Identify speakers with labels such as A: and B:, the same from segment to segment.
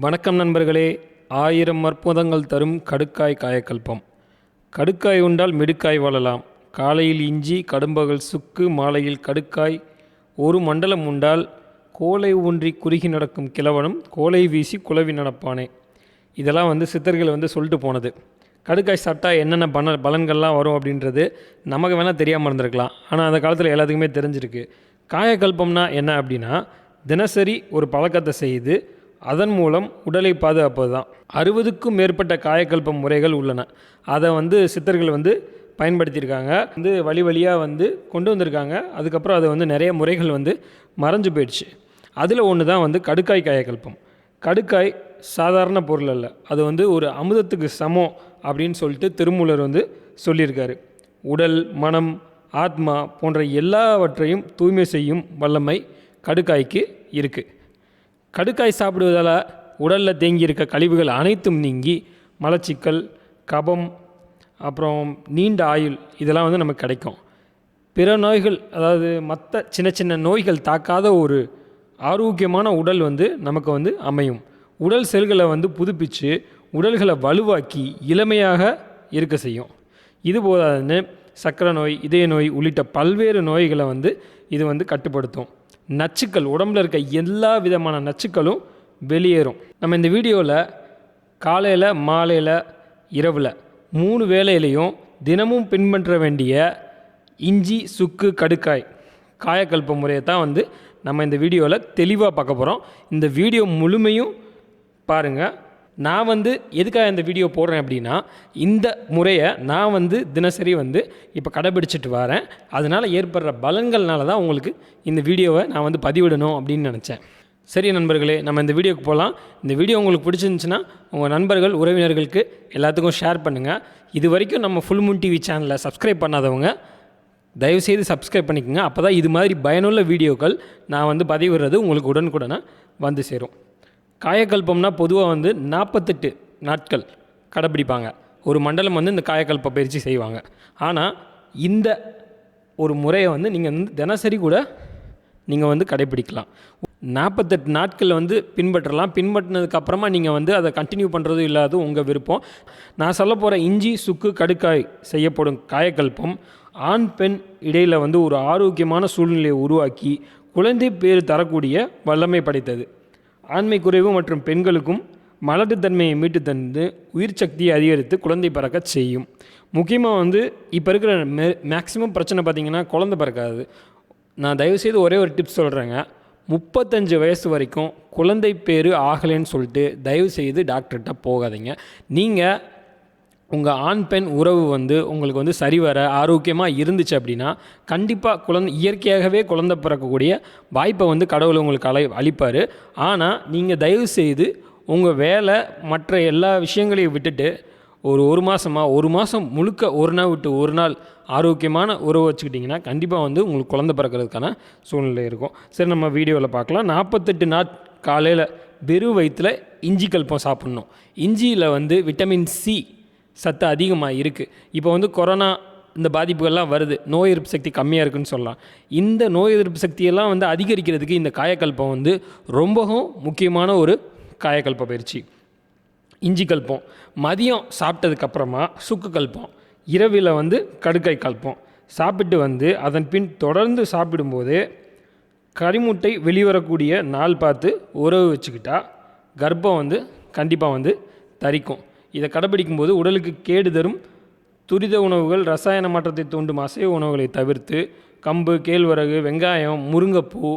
A: வணக்கம் நண்பர்களே. 1000 அற்புதங்கள் தரும் கடுக்காய் காயக்கல்பம். கடுக்காய் உண்டால் மிடுக்காய் வாழலாம். காலையில் இஞ்சி, கடும்பகல் சுக்கு, மாலையில் கடுக்காய். ஒரு மண்டலம் உண்டால் கோலை ஊன்றி குறுகி நடக்கும் கிழவனும் கோலை வீசி குலவி நடப்பானே. இதெல்லாம் சித்தர்கள் சொல்லிட்டு போனது. கடுக்காய் சாப்பிட்டா என்னென்ன பலன்கள்லாம் வரும் அப்படின்றது நமக்கு வேணால் தெரியாமல் இருந்திருக்கலாம். ஆனால் அந்த காலத்தில் எல்லாத்துக்குமே தெரிஞ்சிருக்கு. காயக்கல்பம்னா என்ன அப்படின்னா, தினசரி ஒரு பழக்கத்தை செய்து அதன் மூலம் உடலை பாதுகாப்பது தான். 60க்கும் மேற்பட்ட காயக்கல்பம் முறைகள் உள்ளன. அதை சித்தர்கள் பயன்படுத்தியிருக்காங்க. வழி வழியாக கொண்டு வந்திருக்காங்க. அதுக்கப்புறம் அது நிறைய முறைகள் மறைஞ்சு போயிடுச்சு. அதில் ஒன்று தான் கடுக்காய் காயக்கல்பம். கடுக்காய் சாதாரண பொருள் அல்ல. அது ஒரு அமுதத்துக்கு சமம் அப்படின்னு சொல்லிட்டு திருமூலர் சொல்லியிருக்காரு. உடல், மனம், ஆத்மா போன்ற எல்லாவற்றையும் தூய்மை செய்யும் வல்லமை கடுக்காய்க்கு இருக்குது. கடுக்காய் சாப்பிடுவதால் உடலில் தேங்கியிருக்க கழிவுகள் அனைத்தும் நீங்கி மலச்சிக்கல், கபம், அப்புறம் நீண்ட ஆயுள் இதெல்லாம் நமக்கு கிடைக்கும். பிற நோய்கள், அதாவது மற்ற சின்ன சின்ன நோய்கள் தாக்காத ஒரு ஆரோக்கியமான உடல் நமக்கு அமையும். உடல் செல்களை புதுப்பித்து உடல்களை வலுவாக்கி இளமையாக இருக்க செய்யும். இது போதாதுன்னு சர்க்கரை நோய், இதய நோய் உள்ளிட்ட பல்வேறு நோய்களை இது கட்டுப்படுத்தும். நச்சுக்கள், உடம்பில் இருக்க எல்லா விதமான நச்சுக்களும் வெளியேறும். நம்ம இந்த வீடியோவில் காலையில், மாலையில், இரவில் 3 வேளையிலையும் தினமும் பின்பற்ற வேண்டிய இஞ்சி, சுக்கு, கடுக்காய் காயக்கல்ப முறையை தான் நம்ம இந்த வீடியோவில் தெளிவாக பார்க்க போகிறோம். இந்த வீடியோ முழுமையும் பாருங்கள். நான் எதுக்காக இந்த வீடியோ போடுறேன் அப்படின்னா, இந்த முறையை நான் தினசரி இப்போ கடைபிடிச்சிட்டு வரேன். அதனால் ஏற்படுற பலன்கள்னால தான் உங்களுக்கு இந்த வீடியோவை நான் பதிவிடணும் அப்படின்னு நினச்சேன். சரி நண்பர்களே, நம்ம இந்த வீடியோக்கு போகலாம். இந்த வீடியோ உங்களுக்கு பிடிச்சிருந்துச்சுன்னா உங்கள் நண்பர்கள், உறவினர்களுக்கு எல்லாத்துக்கும் ஷேர் பண்ணுங்கள். இது வரைக்கும் நம்ம ஃபுல் மூன் டிவி சேனலை சப்ஸ்கிரைப் பண்ணாதவங்க தயவுசெய்து சப்ஸ்கிரைப் பண்ணிக்கோங்க. அப்போ தான் இது மாதிரி பயனுள்ள வீடியோக்கள் நான் பதிவிடுறது உங்களுக்கு உடனுக்குடனே சேரும். காயக்கல்பம்னா பொதுவாக 48 நாட்கள் கடைப்பிடிப்பாங்க. ஒரு மண்டலம் இந்த காயக்கல்ப பயிற்சி செய்வாங்க. ஆனால் இந்த ஒரு முறையை நீங்கள் தினசரி கூட நீங்கள் கடைப்பிடிக்கலாம். 48 நாட்கள் பின்பற்றலாம். பின்பற்றினதுக்கப்புறமா நீங்கள் அதை கண்டினியூ பண்ணுறதும் இல்லாத உங்கள் விருப்பம். நான் சொல்ல போகிற இஞ்சி, சுக்கு, கடுக்காய் செய்யப்படும் காயக்கல்பம் ஆண் பெண் இடையில் ஒரு ஆரோக்கியமான சூழ்நிலையை உருவாக்கி குழந்தை பேர் தரக்கூடிய வல்லமை படைத்தது. ஆண்மை குறைவு மற்றும் பெண்களுக்கும் மலட்டுத்தன்மையை மீட்டு தந்து உயிர் சக்தியை அதிகரித்து குழந்தை பிறக்க செய்யும். முக்கியமாக இப்போ இருக்கிற மேக்ஸிமம் பிரச்சனை பார்த்திங்கன்னா குழந்தை பிறக்காது. நான் தயவுசெய்து ஒரே ஒரு டிப்ஸ் சொல்கிறேங்க. 35 வயசு வரைக்கும் குழந்தை பேர் ஆகலைன்னு சொல்லிட்டு தயவுசெய்து டாக்டர்கிட்ட போகாதீங்க. நீங்கள் உங்கள் ஆண் பெண் உறவு உங்களுக்கு சரிவர ஆரோக்கியமாக இருந்துச்சு அப்படின்னா கண்டிப்பாக இயற்கையாகவே குழந்தை பிறக்கக்கூடிய வாய்ப்பை கடவுள் உங்களுக்கு அளிப்பார். ஆனால் நீங்கள் தயவுசெய்து உங்கள் வேலை மற்ற எல்லா விஷயங்களையும் விட்டுட்டு ஒரு மாதம் முழுக்க ஒரு நாள் விட்டு ஒரு நாள் ஆரோக்கியமான உறவு வச்சுக்கிட்டிங்கன்னா கண்டிப்பாக உங்களுக்கு குழந்தை பிறக்கிறதுக்கான சூழ்நிலை இருக்கும். சரி, நம்ம வீடியோவில் பார்க்கலாம். 48 நாள் காலையில் வெறும் வயிற்றில் இஞ்சி கல்பம் சாப்பிட்ணும். இஞ்சியில் விட்டமின் சி சத்து அதிகமாக இருக்குது. இப்போ கொரோனா இந்த பாதிப்புகள்லாம் வருது. நோய் எதிர்ப்பு சக்தி கம்மியாக இருக்குதுன்னு சொல்லலாம். இந்த நோய் எதிர்ப்பு சக்தியெல்லாம் அதிகரிக்கிறதுக்கு இந்த காயக்கல்பம் ரொம்பவும் முக்கியமான ஒரு காயக்கல்ப பயிற்சி. இஞ்சி கல்பம் மதியம் சாப்பிட்டதுக்கப்புறமா சுக்கு கல்பம், இரவில் கடுக்காய் கல்பம் சாப்பிட்டு அதன் பின் தொடர்ந்து சாப்பிடும்போது கரிமுட்டை வெளிவரக்கூடிய நாள் பார்த்து உறவு வச்சுக்கிட்டா கர்ப்பம் கண்டிப்பாக தரிக்கும். இதை கடைப்பிடிக்கும்போது உடலுக்கு கேடு தரும் துரித உணவுகள், ரசாயன மாற்றத்தை தூண்டும் அசைவ உணவுகளை தவிர்த்து கம்பு, கேழ்வரகு, வெங்காயம், முருங்கைப்பூ,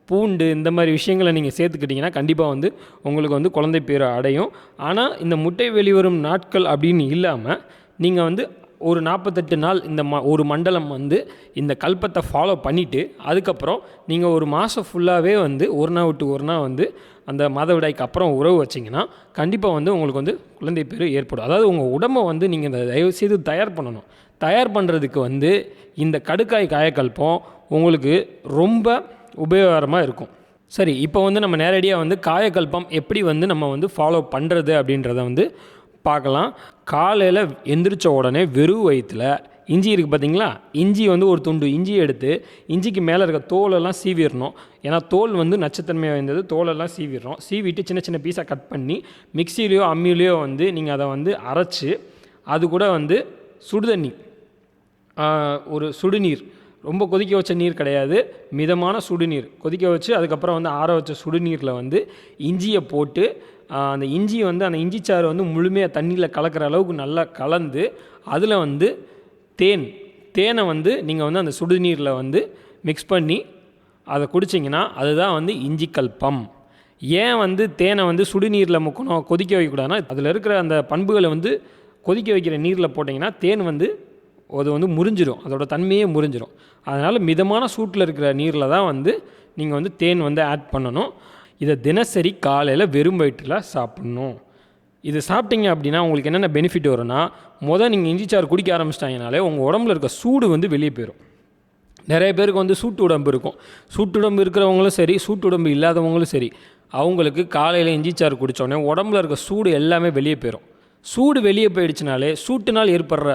A: பூண்டு இந்த மாதிரி விஷயங்களை நீங்கள் சேர்த்துக்கிட்டிங்கன்னா கண்டிப்பாக உங்களுக்கு குழந்தை பேர் அடையும். ஆனால் இந்த முட்டை வெளிவரும் நாட்கள் அப்படின்னு இல்லாமல் நீங்கள் ஒரு 48 நாள் இந்த ஒரு மண்டலம் இந்த கல்பத்தை ஃபாலோ பண்ணிவிட்டு அதுக்கப்புறம் நீங்கள் ஒரு மாதம் ஃபுல்லாகவே ஒரு நாள் விட்டு ஒரு நாள் அந்த மாதவிடாய்க்கு அப்புறம் உறவு வச்சிங்கன்னா கண்டிப்பாக உங்களுக்கு குழந்தை பேர் ஏற்படும். அதாவது உங்கள் உடம்பை நீங்கள் இந்த தயவுசெய்து தயார் பண்ணணும். தயார் பண்ணுறதுக்கு இந்த கடுக்காய் காயக்கல்பம் உங்களுக்கு ரொம்ப உபயோகரமாக இருக்கும். சரி, இப்போ நம்ம நேரடியாக காயக்கல்பம் எப்படி நம்ம ஃபாலோ பண்ணுறது அப்படின்றத பார்க்கலாம். காலையில் எந்திரிச்ச உடனே வெறும் வயிற்றில் இஞ்சி இருக்குது பார்த்தீங்களா, இஞ்சி வந்து ஒரு துண்டு இஞ்சி எடுத்து இஞ்சிக்கு மேலே இருக்க தோலெல்லாம் சீவிடணும். ஏன்னா தோல் வந்து நச்சுத்தன்மை வாய்ந்தது, தோலெல்லாம் சீவிடுறோம். சீவிட்டு சின்ன சின்ன பீஸாக கட் பண்ணி மிக்சிலையோ அம்மிலையோ வந்து நீங்கள் அதை வந்து அரைச்சி அது கூட வந்து சுடுதண்ணி, ஒரு சுடுநீர், ரொம்ப கொதிக்க வச்ச நீர் கிடையாது, மிதமான சுடுநீர் கொதிக்க வச்சு அதுக்கப்புறம் வந்து ஆற வச்ச சுடுநீரில் வந்து இஞ்சியை போட்டு அந்த இஞ்சி வந்து அந்த இஞ்சிச்சாறு வந்து முழுமையாக தண்ணியில் கலக்கிற அளவுக்கு நல்லா கலந்து அதில் வந்து தேனை வந்து நீங்கள் வந்து அந்த சுடுநீரில் வந்து மிக்ஸ் பண்ணி அதை குடிச்சிங்கன்னா அதுதான் வந்து இஞ்சி கல்பம். ஏன் வந்து தேனை வந்து சுடுநீரில் முக்கணும், கொதிக்க வைக்கக்கூடாதுன்னா அதில் இருக்கிற அந்த பண்புகளை வந்து கொதிக்க வைக்கிற நீரில் போட்டிங்கன்னா தேன் வந்து அது வந்து முறிஞ்சிடும், அதோட தன்மையே முறிஞ்சிடும். அதனால் மிதமான சூட்டில் இருக்கிற நீரில் தான் வந்து நீங்கள் வந்து தேன் வந்து ஆட் பண்ணணும். இதை தினசரி காலையில் வெறும் வயிற்றில் சாப்பிட்ணும். இது சாப்பிட்டீங்க அப்படின்னா உங்களுக்கு என்னென்ன பெனிஃபிட் வரும்னா, நீங்கள் இஞ்சிச்சாறு குடிக்க ஆரம்பிச்சிட்டாங்கனாலே உங்கள் உடம்புல இருக்க சூடு வந்து வெளியே போயிடும். நிறைய பேருக்கு வந்து சூட்டு உடம்பு இருக்கும். சூட்டு உடம்பு இருக்கிறவங்களும் சரி, சூட்டு உடம்பு இல்லாதவங்களும் சரி, அவங்களுக்கு காலையில் இஞ்சிச்சாறு குடித்தோடனே உடம்புல இருக்க சூடு எல்லாமே வெளியே போயிடும். சூடு வெளியே போயிடுச்சுனாலே சூட்டுனால் ஏற்படுற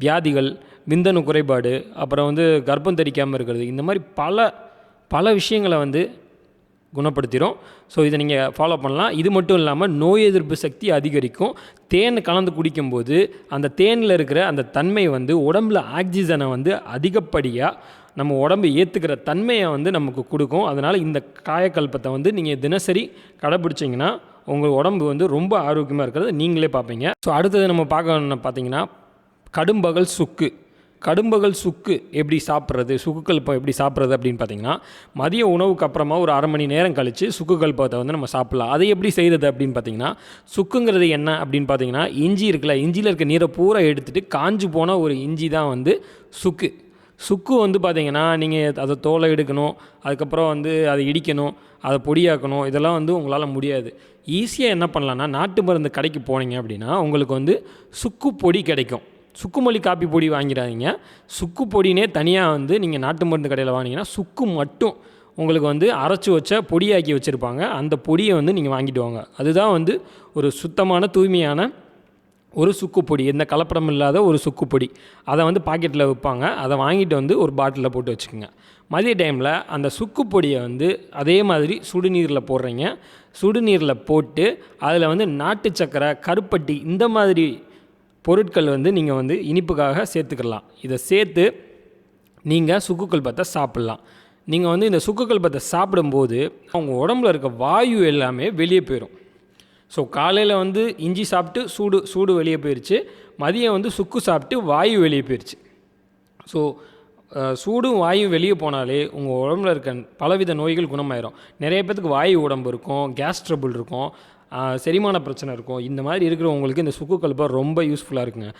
A: வியாதிகள், விந்தணு குறைபாடு, அப்புறம் வந்து கர்ப்பம் தரிக்காமல் இருக்கிறது, இந்த மாதிரி பல விஷயங்களை வந்து குணப்படுத்திடும். ஸோ இதை நீங்கள் ஃபாலோ பண்ணலாம். இது மட்டும் இல்லாமல் நோய் எதிர்ப்பு சக்தி அதிகரிக்கும். தேன் கலந்து குடிக்கும்போது அந்த தேனில் இருக்கிற அந்த தன்மை வந்து உடம்பில் ஆக்சிஜனை வந்து அதிகப்படியாக நம்ம உடம்பு ஏற்றுக்கிற தன்மையை வந்து நமக்கு கொடுக்கும். அதனால் இந்த காயக்கல்பத்தை வந்து நீங்கள் தினசரி கடைப்பிடிச்சிங்கன்னா உங்கள் உடம்பு வந்து ரொம்ப ஆரோக்கியமாக இருக்கிறது நீங்களே பார்ப்பீங்க. ஸோ அடுத்தது நம்ம பார்க்கணும்னு பார்த்தீங்கன்னா கடும்பகல் சுக்கு. கடும்பகல் சுக்கு எப்படி சாப்பிட்றது, சுக்கு கல்பம் எப்படி சாப்பிட்றது அப்படின்னு பார்த்தீங்கன்னா, மதிய உணவுக்கு அப்புறமா ஒரு அரை மணி நேரம் கழித்து சுக்கு கல்பத்தை வந்து நம்ம சாப்பிட்லாம். அதை எப்படி செய்கிறது அப்படின்னு பார்த்தீங்கன்னா, சுக்குங்கிறது என்ன அப்படின்னு பார்த்தீங்கன்னா, இஞ்சி இருக்குல்ல, இஞ்சியில் இருக்க நீரை பூரா எடுத்துகிட்டு காஞ்சு போன ஒரு இஞ்சி தான் வந்து சுக்கு. சுக்கு வந்து பார்த்திங்கன்னா நீங்கள் அதை தோலை எடுக்கணும், அதுக்கப்புறம் வந்து அதை இடிக்கணும், அதை பொடியாக்கணும், இதெல்லாம் வந்து உங்களால் முடியாது. ஈஸியாக என்ன பண்ணலான்னா, நாட்டு மருந்து கடைக்கு போனீங்க அப்படின்னா உங்களுக்கு வந்து சுக்கு பொடி கிடைக்கும். சுக்குமல்லி காப்பி பொடி வாங்கிடாதீங்க. சுக்கு பொடினே தனியாக வந்து நீங்கள் நாட்டு மருந்து கடையில் வாங்கினீங்கன்னா சுக்கு மட்டும் உங்களுக்கு வந்து அரைச்சி வச்ச பொடியாக்கி வச்சுருப்பாங்க. அந்த பொடியை வந்து நீங்கள் வாங்கிட்டு வாங்க. அதுதான் வந்து ஒரு சுத்தமான தூய்மையான ஒரு சுக்கு பொடி, எந்த கலப்படம் இல்லாத ஒரு சுக்கு பொடி. அதை வந்து பாக்கெட்டில் விற்பாங்க. அதை வாங்கிட்டு வந்து ஒரு பாட்டிலில் போட்டு வச்சுக்கோங்க. மதிய டைமில் அந்த சுக்கு பொடியை வந்து அதே மாதிரி சுடுநீரில் போடுறீங்க. சுடுநீரில் போட்டு அதில் வந்து நாட்டு சக்கரை, கருப்பட்டி, இந்த மாதிரி பொருட்கள் வந்து நீங்கள் வந்து இனிப்புக்காக சேர்த்துக்கலாம். இதை சேர்த்து நீங்கள் சுக்கு கல்பத்தை சாப்பிட்லாம். நீங்கள் வந்து இந்த சுக்கு கல்பத்தை சாப்பிடும்போது அவங்க உடம்புல இருக்க வாயு எல்லாமே வெளியே போயிடும். ஸோ காலையில் வந்து இஞ்சி சாப்பிட்டு சூடு வெளியே போயிடுச்சு, மதியம் வந்து சுக்கு சாப்பிட்டு வாயு வெளியே போயிடுச்சு. ஸோ சூடும் வாயு வெளியே போனாலே உங்கள் உடம்புல இருக்க பலவித நோய்கள் குணமாயிரும். நிறைய பேத்துக்கு வாயு உடம்பு இருக்கும், கேஸ் ட்ரபிள் இருக்கும், செரிமான பிரச்சனை இருக்கும். இந்த மாதிரி இருக்கிறவங்களுக்கு இந்த சுக்கு கல்பம் ரொம்ப யூஸ்ஃபுல்லாக இருக்குங்க.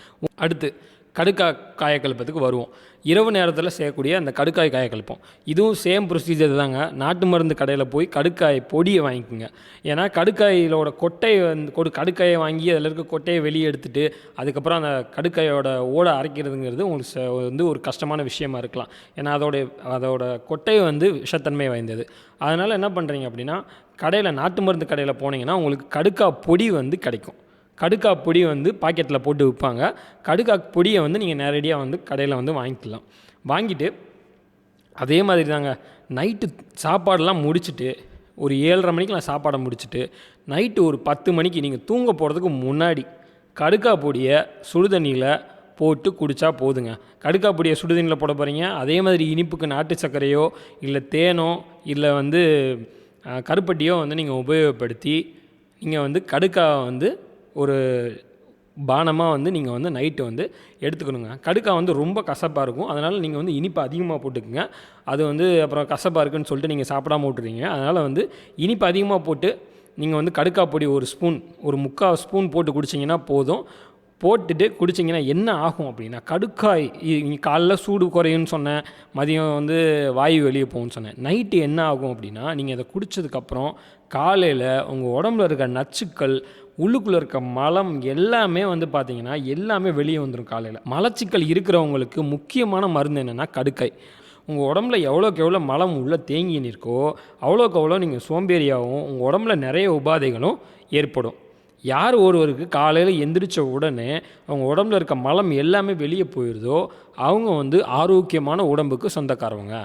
A: அடுத்து கடுக்காய் காயக்கல்பத்துக்கு வருவோம். இரவு நேரத்தில் செய்யக்கூடிய அந்த கடுக்காய் காயக்கல்பம், இதுவும் சேம் ப்ரொசீஜர் தாங்க. நாட்டு மருந்து கடையில் போய் கடுக்காய் பொடியை வாங்கிக்கோங்க. ஏன்னா கடுக்காயோட கொட்டையை வந்து கடுக்காயை வாங்கி அதில் இருக்க கொட்டையை வெளியே எடுத்துகிட்டு அதுக்கப்புறம் அந்த கடுக்காயோட ஓடை அரைக்கிறதுங்கிறது உங்களுக்கு வந்து ஒரு கஷ்டமான விஷயமா இருக்கலாம். ஏன்னா அதோட கொட்டையை வந்து விஷத்தன்மை வாய்ந்தது. அதனால் என்ன பண்ணுறீங்க அப்படின்னா, கடையில் நாட்டு மருந்து கடையில் போனீங்கன்னா உங்களுக்கு கடுக்காய் பொடி வந்து கிடைக்கும். கடுக்காய் பொடி வந்து பாக்கெட்டில் போட்டு விற்பாங்க. கடுக்காய் பொடியை வந்து நீங்கள் நேரடியாக வந்து கடையில் வந்து வாங்கிக்கலாம். வாங்கிட்டு அதே மாதிரி தாங்க நைட்டு சாப்பாடெல்லாம் முடிச்சுட்டு ஒரு 7:30 மணிக்கு சாப்பாடை முடிச்சுட்டு நைட்டு ஒரு 10 மணிக்கு நீங்கள் தூங்க போகிறதுக்கு முன்னாடி கடுக்காய் பொடியை சுடுதண்ணியில் போட்டு குடித்தா போதுங்க. கடுக்காய் பொடியை சுடுதண்ணியில் போட போகிறீங்க. அதே மாதிரி இனிப்புக்கு நாட்டு சர்க்கரையோ இல்லை தேனோ இல்லை வந்து கருப்பட்டியோ வந்து நீங்கள் உபயோகப்படுத்தி நீங்கள் வந்து கடுக்காய் வந்து ஒரு பானமாக வந்து நீங்கள் வந்து நைட்டு வந்து எடுத்துக்கணுங்க. கடுக்காய் வந்து ரொம்ப கசப்பாக இருக்கும். அதனால் நீங்கள் வந்து இனிப்பு அதிகமாக போட்டுக்குங்க. அது வந்து அப்புறம் கசப்பாக இருக்குன்னு சொல்லிட்டு நீங்கள் சாப்பிடாம விட்டுறீங்க. அதனால் வந்து இனிப்பு அதிகமாக போட்டு நீங்கள் வந்து கடுக்காய் பொடி ஒரு 3/4 ஸ்பூன் போட்டு குடிச்சிங்கன்னா போதும். போட்டுட்டு குடிச்சிங்கன்னா என்ன ஆகும் அப்படின்னா, கடுக்காய் காலைல சூடு குறையும்னு சொன்னேன், மதியம் வந்து வாயு வெளியே போகும்னு சொன்னேன். நைட்டு என்ன ஆகும் அப்படின்னா, நீங்கள் அதை குடித்ததுக்கப்புறம் காலையில் உங்கள் உடம்புல இருக்க நச்சுக்கள், உள்ளுக்குள்ளே இருக்க மலம் எல்லாமே வந்து பார்த்திங்கன்னா எல்லாமே வெளியே வந்துடும். காலையில் மலச்சிக்கல் இருக்கிறவங்களுக்கு முக்கியமான மருந்து என்னென்னா கடுக்காய். உங்கள் உடம்புல எவ்வளோக்கு எவ்வளோ மலம் உள்ளே தேங்கி நிற்கோ அவ்வளோக்கு அவ்வளோ நீங்கள் சோம்பேறியாகவும் உங்கள் உடம்புல நிறைய உபாதைகளும் ஏற்படும். யார் ஒருவருக்கு காலையில் எந்திரிச்ச உடனே அவங்க உடம்புல இருக்க மலம் எல்லாமே வெளியே போயிடுதோ அவங்க வந்து ஆரோக்கியமான உடம்புக்கு சொந்தக்காரவங்க.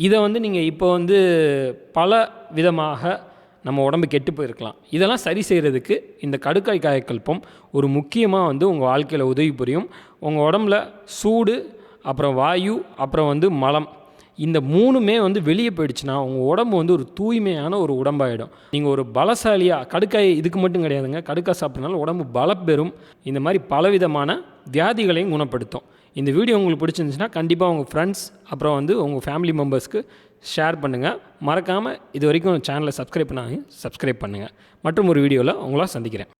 A: இதை வந்து நீங்கள் இப்போ வந்து பல விதமாக நம்ம உடம்பு கெட்டு போயிருக்கலாம். இதெல்லாம் சரி செய்கிறதுக்கு இந்த கடுக்காய் காயக்கல்பம் ஒரு முக்கியமாக வந்து உங்கள் வாழ்க்கையில் உதவி புரியும். உங்கள் உடம்புல சூடு, அப்புறம் வாயு, அப்புறம் வந்து மலம், இந்த 3மே வந்து வெளியே போயிடுச்சுன்னா உங்கள் உடம்பு வந்து ஒரு தூய்மையான ஒரு உடம்பாயிடும். நீங்கள் ஒரு பலசாலியாக, கடுக்காய் இதுக்கு மட்டும் கிடையாதுங்க, கடுக்காய் சாப்பிட்றதுனால உடம்பு பலம் பெறும். இந்த மாதிரி பலவிதமான வியாதிகளையும் குணப்படுத்தும். இந்த வீடியோ உங்களுக்கு பிடிச்சிருந்துச்சுன்னா கண்டிப்பாக உங்கள் ஃப்ரெண்ட்ஸ் அப்புறம் வந்து உங்கள் ஃபேமிலி மெம்பர்ஸ்க்கு ஷேர் பண்ணுங்கள். மறக்காமல் இது வரைக்கும் சேனலை சப்ஸ்கிரைப் பண்ணுங்கள். மற்றும் ஒரு வீடியோவில் உங்களை சந்திக்கிறேன்.